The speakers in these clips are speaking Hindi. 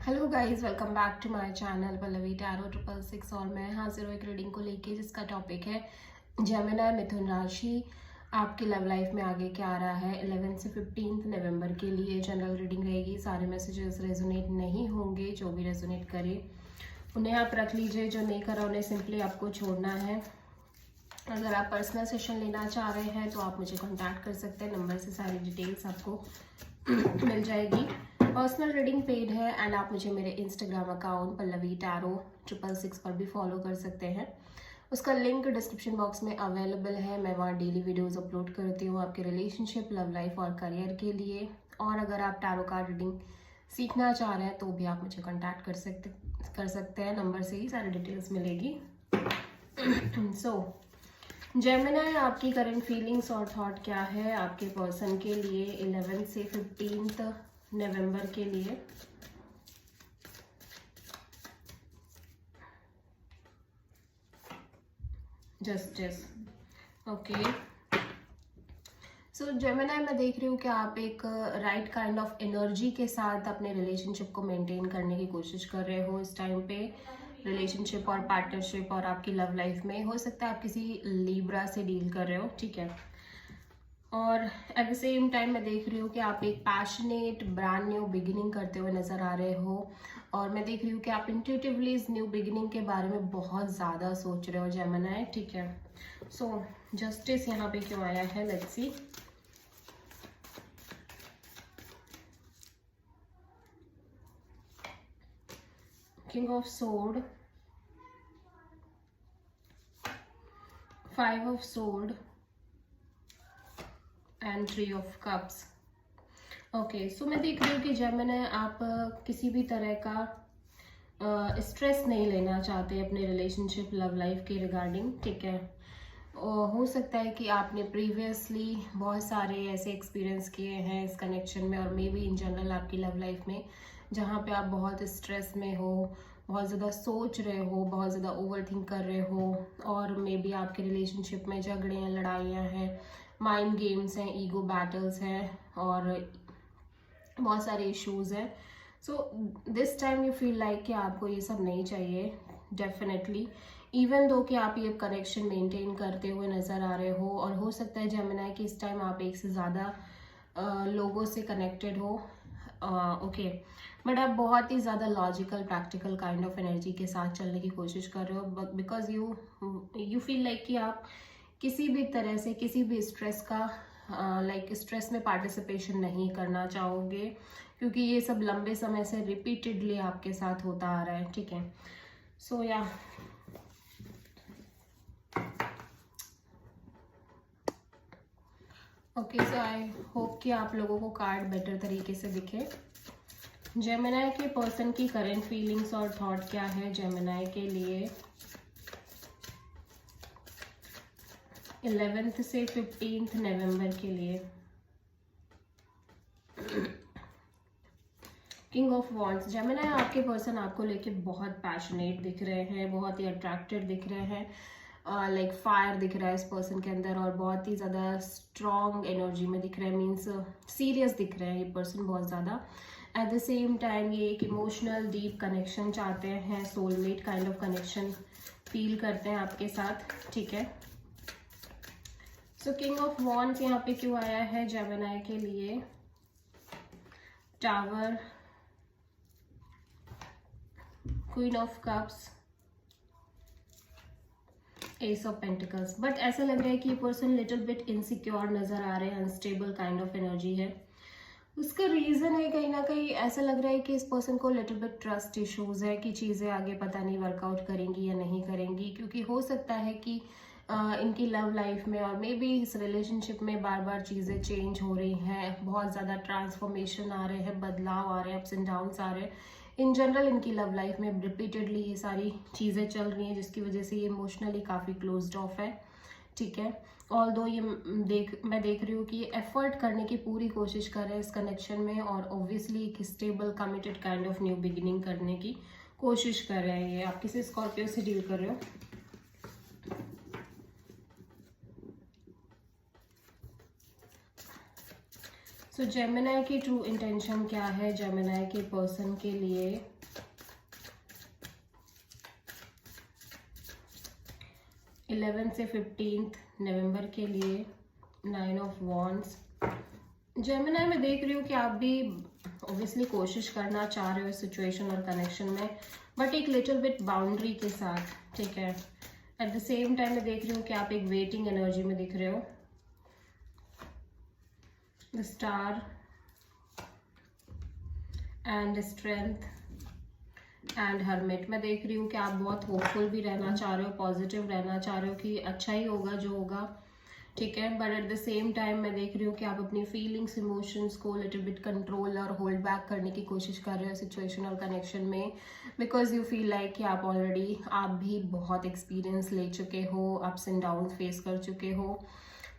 Hello guys, welcome back to my channel Pallavi tarot 666। और मैं हाजिर हूँ एक रीडिंग को लेके जिसका टॉपिक है जेमिनी मिथुन राशि। आपकी लव लाइफ में आगे क्या आ रहा है 11 से 15 नवंबर के लिए जनरल रीडिंग रहेगी। सारे मैसेजेस रेजोनेट नहीं होंगे, जो भी रेजोनेट करे उन्हें आप रख लीजिए, जो नहीं करा उन्हें सिंपली आपको छोड़ना है। अगर आप पर्सनल सेशन लेना चाह रहे हैं तो आप मुझे कॉन्टैक्ट कर सकते हैं, नंबर से सारी डिटेल्स आपको मिल जाएगी। पर्सनल रीडिंग पेड है एंड आप मुझे मेरे इंस्टाग्राम अकाउंट पल्लवी टैरो 666 पर भी फॉलो कर सकते हैं। उसका लिंक डिस्क्रिप्शन बॉक्स में अवेलेबल है। मैं वहाँ डेली वीडियोस अपलोड करती हूँ आपके रिलेशनशिप, लव लाइफ और करियर के लिए। और अगर आप टैरो कार्ड रीडिंग सीखना चाह रहे हैं तो भी आप मुझे कॉन्टैक्ट कर सकते हैं, नंबर से ही सारी डिटेल्स मिलेगी। सो जेमिनी, आपकी करंट फीलिंग्स और थॉट क्या है आपके पर्सन के लिए 11 से 15 नवंबर के लिए। Justice, okay. सो जेमिनी, मैं देख रही हूँ कि आप एक राइट काइंड ऑफ एनर्जी के साथ अपने रिलेशनशिप को मेंटेन करने की कोशिश कर रहे हो इस टाइम पे। रिलेशनशिप और पार्टनरशिप और आपकी लव लाइफ में हो सकता है आप किसी लिब्रा से डील कर रहे हो, ठीक है। और एट द सेम टाइम मैं देख रही हूँ कि आप एक पैशनेट ब्रांड न्यू बिगिनिंग करते हुए नजर आ रहे हो। और मैं देख रही हूँ कि आप इंट्यूटिवली इस न्यू बिगिनिंग के बारे में बहुत ज़्यादा सोच रहे हो जेमिनी, ठीक है। सो जस्टिस यहाँ पे क्यों आया है, let's see. King of sword, 5 of sword and 3 of cups. Okay, so मैं देख रही हूँ कि जेमिनी आप किसी भी तरह का स्ट्रेस नहीं लेना चाहते अपने रिलेशनशिप लव लाइफ के रिगार्डिंग, ठीक है। और हो सकता है कि आपने प्रीवियसली बहुत सारे ऐसे एक्सपीरियंस किए हैं इस कनेक्शन में और मे बी इन जनरल आपकी लव लाइफ में, जहाँ पे आप बहुत स्ट्रेस में हो, बहुत ज़्यादा सोच रहे हो, बहुत ज़्यादा ओवर थिंक कर रहे हो। और मे बी आपके रिलेशनशिप में झगड़े हैं, लड़ाइयाँ हैं, माइंड गेम्स हैं, ईगो बैटल्स हैं और बहुत सारे इश्यूज हैं। So this time you feel like कि आपको ये सब नहीं चाहिए डेफिनेटली, इवन दो कि आप ये कनेक्शन मेंटेन करते हुए नज़र आ रहे हो। और हो सकता है जेमिनी कि इस टाइम आप एक से ज़्यादा लोगों से कनेक्टेड हो, ओके। बट आप बहुत ही ज़्यादा logical practical kind of energy के साथ चलने की कोशिश कर रहे हो, बिकॉज यू फील लाइक कि आप किसी भी तरह से किसी भी स्ट्रेस का स्ट्रेस में पार्टिसिपेशन नहीं करना चाहोगे, क्योंकि ये सब लंबे समय से रिपीटेडली आपके साथ होता आ रहा है, ठीक है। सो या ओके, सो आई होप कि आप लोगों को कार्ड बेटर तरीके से दिखे। जेमिनी के पर्सन की करंट फीलिंग्स और थॉट क्या है जेमिनी के लिए 11 से 15 नवंबर के लिए। किंग ऑफ वॉन्ड्स, जेमिनी आपके पर्सन आपको लेके बहुत पैशनेट दिख रहे हैं, बहुत ही अट्रैक्टेड दिख रहे हैं, लाइक फायर दिख रहा है इस पर्सन के अंदर और बहुत ही ज़्यादा स्ट्रॉन्ग एनर्जी में दिख रहे हैं, मीन्स सीरियस दिख रहे हैं ये पर्सन बहुत ज़्यादा। एट द सेम टाइम ये एक इमोशनल डीप कनेक्शन चाहते हैं, soulmate kind of connection feel करते हैं आपके साथ, ठीक है। सो किंग ऑफ वॉन्ड्स यहाँ पे क्यों आया है जेमिनी के लिए, tower, queen of cups, S of pentacles. But ऐसा लग रहा है कि ये पर्सन लिटिल बिट इनसिक्योर नजर आ रहे हैं, अनस्टेबल काइंड ऑफ एनर्जी है। उसका रीजन है कहीं ना कहीं ऐसा लग रहा है कि इस पर्सन को लिटिल बिट ट्रस्ट इश्यूज है कि चीज़ें आगे पता नहीं वर्कआउट करेंगी या नहीं करेंगी, क्योंकि हो सकता है कि इनकी लव लाइफ में और मे बी इस रिलेशनशिप में बार बार चीज़ें चेंज हो रही हैं, बहुत ज़्यादा ट्रांसफॉर्मेशन आ रहे हैं, बदलाव आ रहे हैं, अप्स एंड डाउन्स आ रहे हैं। इन जनरल इनकी लव लाइफ में रिपीटेडली ये सारी चीज़ें चल रही हैं, जिसकी वजह से ये इमोशनली काफ़ी क्लोज्ड ऑफ है, ठीक है। ऑल दो ये मैं देख रही हूँ कि ये एफर्ट करने की पूरी कोशिश कर रहे हैं इस कनेक्शन में और ऑब्वियसली एक stable committed kind of new beginning करने की कोशिश कर रहे हैं। ये आप किसी स्कॉर्पियो से डील कर रहे हो, सो जेमिनी की ट्रू इंटेंशन क्या है जेमिनी के पर्सन के लिए? 11 से 15 नवंबर के लिए 9 ऑफ वॉन्ड्स। जेमिनी में देख रही हूँ कि आप भी ऑब्वियसली कोशिश करना चाह रहे हो इस सिचुएशन और कनेक्शन में, बट एक लिटिल बिट बाउंड्री के साथ, ठीक है। एट द सेम टाइम मैं देख रही हूँ कि आप एक वेटिंग एनर्जी में दिख रहे हो। The star and strength and hermit. मैं देख रही हूँ कि आप बहुत होपफुल भी रहना चाह रहे हो, पॉजिटिव रहना चाह रहे हो कि अच्छा ही होगा जो होगा, ठीक है। But at the same time मैं देख रही हूँ कि आप अपनी फीलिंग्स, इमोशंस को लिटिल बिट कंट्रोल और होल्ड बैक करने की कोशिश कर रहे हो सिचुएशन और कनेक्शन में, बिकॉज यू फील लाइक कि आप भी बहुत एक्सपीरियंस ले चुके हो, अप्स एंड डाउन फेस कर चुके हो,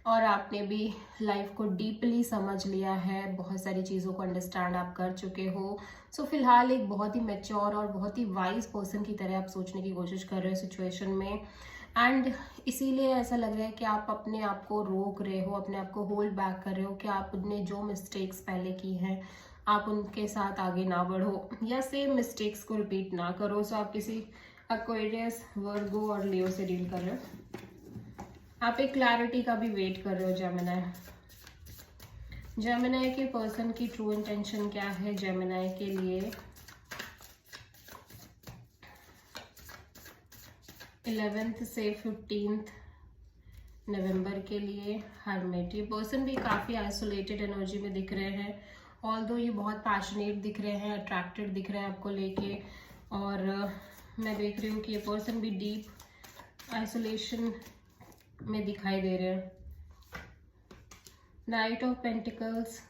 और आपने भी लाइफ को डीपली समझ लिया है, बहुत सारी चीज़ों को अंडरस्टैंड आप कर चुके हो। सो फिलहाल एक बहुत ही मैच्योर और बहुत ही वाइज पर्सन की तरह आप सोचने की कोशिश कर रहे हो सिचुएशन में, एंड इसीलिए ऐसा लग रहा है कि आप अपने आप को रोक रहे हो, अपने आप को होल्ड बैक कर रहे हो कि आपने जो मिस्टेक्स पहले की हैं आप उनके साथ आगे ना बढ़ो या सेम मिस्टेक्स को रिपीट ना करो। सो आप किसी एक्वेरियस, वर्गो और लियो से डील कर रहे हो। आप एक क्लैरिटी का भी वेट कर रहे हो जेमिनी। जेमिनी के पर्सन की ट्रू इंटेंशन क्या है जेमिनी के लिए? 11 से 15 नवंबर के लिए हर्मिट। ये पर्सन भी काफ़ी आइसोलेटेड एनर्जी में दिख रहे हैं, ऑल्दो ये बहुत पैशनेट दिख रहे हैं, अट्रैक्टेड दिख रहे हैं आपको लेके, और मैं देख रही हूँ कि ये पर्सन भी डीप आइसोलेशन में दिखाई दे रहे हैं। Night of pentacles,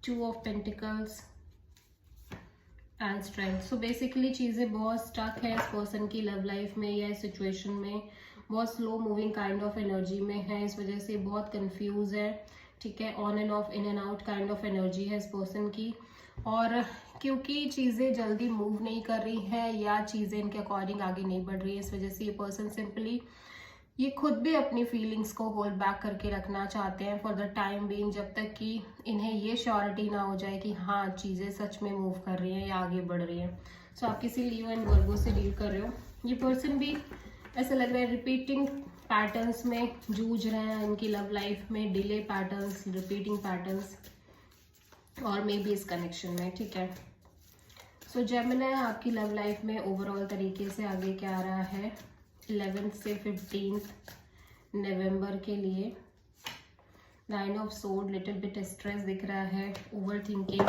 2 of pentacles and strength. So basically चीज़ें बहुत स्टक है इस पर्सन की लव लाइफ में या इस सिचुएशन में, बहुत slow moving kind of energy में है, इस वजह से बहुत कंफ्यूज है, ठीक है। On end of, in and out kind of energy है इस पर्सन की, और क्योंकि चीज़ें जल्दी मूव नहीं कर रही हैं या चीज़ें इनके अकॉर्डिंग आगे नहीं बढ़ रही है, इस वजह से ये पर्सन सिंपली ये खुद भी अपनी फीलिंग्स को होल्ड बैक करके रखना चाहते हैं फॉर द टाइम बीइंग, जब तक कि इन्हें ये श्योरिटी ना हो जाए कि हाँ चीज़ें सच में मूव कर रही हैं या आगे बढ़ रही हैं। सो आप किसी लियो एंड वर्गो से डील कर रहे हो। ये पर्सन भी ऐसा लग रहा है रिपीटिंग पैटर्न्स में जूझ रहे हैं इनकी लव लाइफ में, डिले पैटर्न्स, रिपीटिंग पैटर्न्स, और मे बी इस कनेक्शन में, ठीक है। सो जेमिनी आपकी लव लाइफ में ओवरऑल तरीके से आगे क्या आ रहा है 11 से 15 नवंबर के लिए? 9 of sword, little bit stress दिख रहा है, over thinking,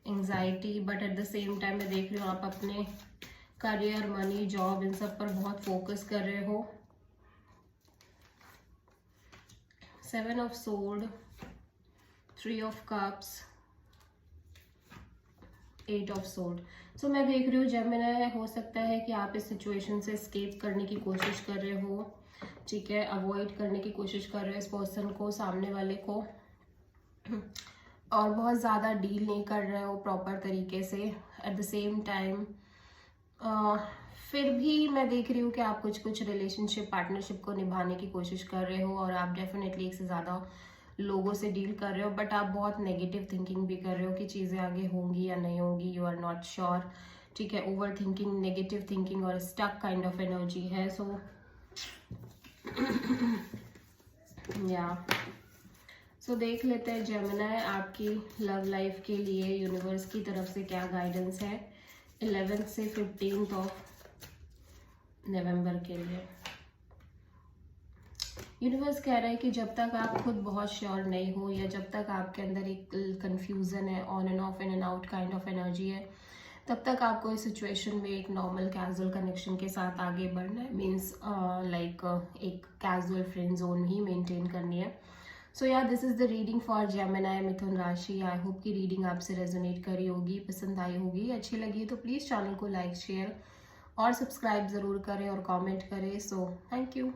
anxiety, but at the same time मैं देख रही हूँ आप अपने करियर, मनी, जॉब, इन सब पर बहुत फोकस कर रहे हो। 7 of sword, 3 of cups, 8 of sword. So मैं देख रही हूँ जेमिनी हो सकता है कि आप इस सिचुएशन से एस्केप करने की कोशिश कर रहे हो, ठीक है, अवॉइड करने की कोशिश कर रहे हो इस पर्सन को, सामने वाले को, और बहुत ज़्यादा डील नहीं कर रहे हो प्रॉपर तरीके से। एट द सेम टाइम फिर भी मैं देख रही हूँ कि आप कुछ रिलेशनशिप, पार्टनरशिप को निभाने की कोशिश कर रहे हो, और आप डेफिनेटली एक से ज़्यादा लोगों से डील कर रहे हो, बट आप बहुत नेगेटिव थिंकिंग भी कर रहे हो कि चीज़ें आगे होंगी या नहीं होंगी, यू आर नॉट श्योर, ठीक है। ओवर थिंकिंग, नेगेटिव थिंकिंग और स्टक काइंड ऑफ एनर्जी है। सो सो देख लेते हैं जेमिनी आपकी लव लाइफ के लिए यूनिवर्स की तरफ से क्या गाइडेंस है 11 से 15 ऑफ नवंबर के लिए। यूनिवर्स कह रहा है कि जब तक आप खुद बहुत श्योर नहीं हो, या जब तक आपके अंदर एक कंफ्यूजन है, on end of, in and out kind of energy है, तब तक आपको इस सिचुएशन में एक नॉर्मल कैजुअल कनेक्शन के साथ आगे बढ़ना है। मीन्स लाइक एक कैजुअल फ्रेंड जोन ही मेंटेन करनी है। So yeah this is the reading for Gemini मिथुन राशि। आई होप की रीडिंग आपसे रेजोनेट करी होगी, पसंद आई होगी, अच्छी लगी तो प्लीज़ चैनल को लाइक, शेयर और सब्सक्राइब ज़रूर करें और कॉमेंट करें। So thank you.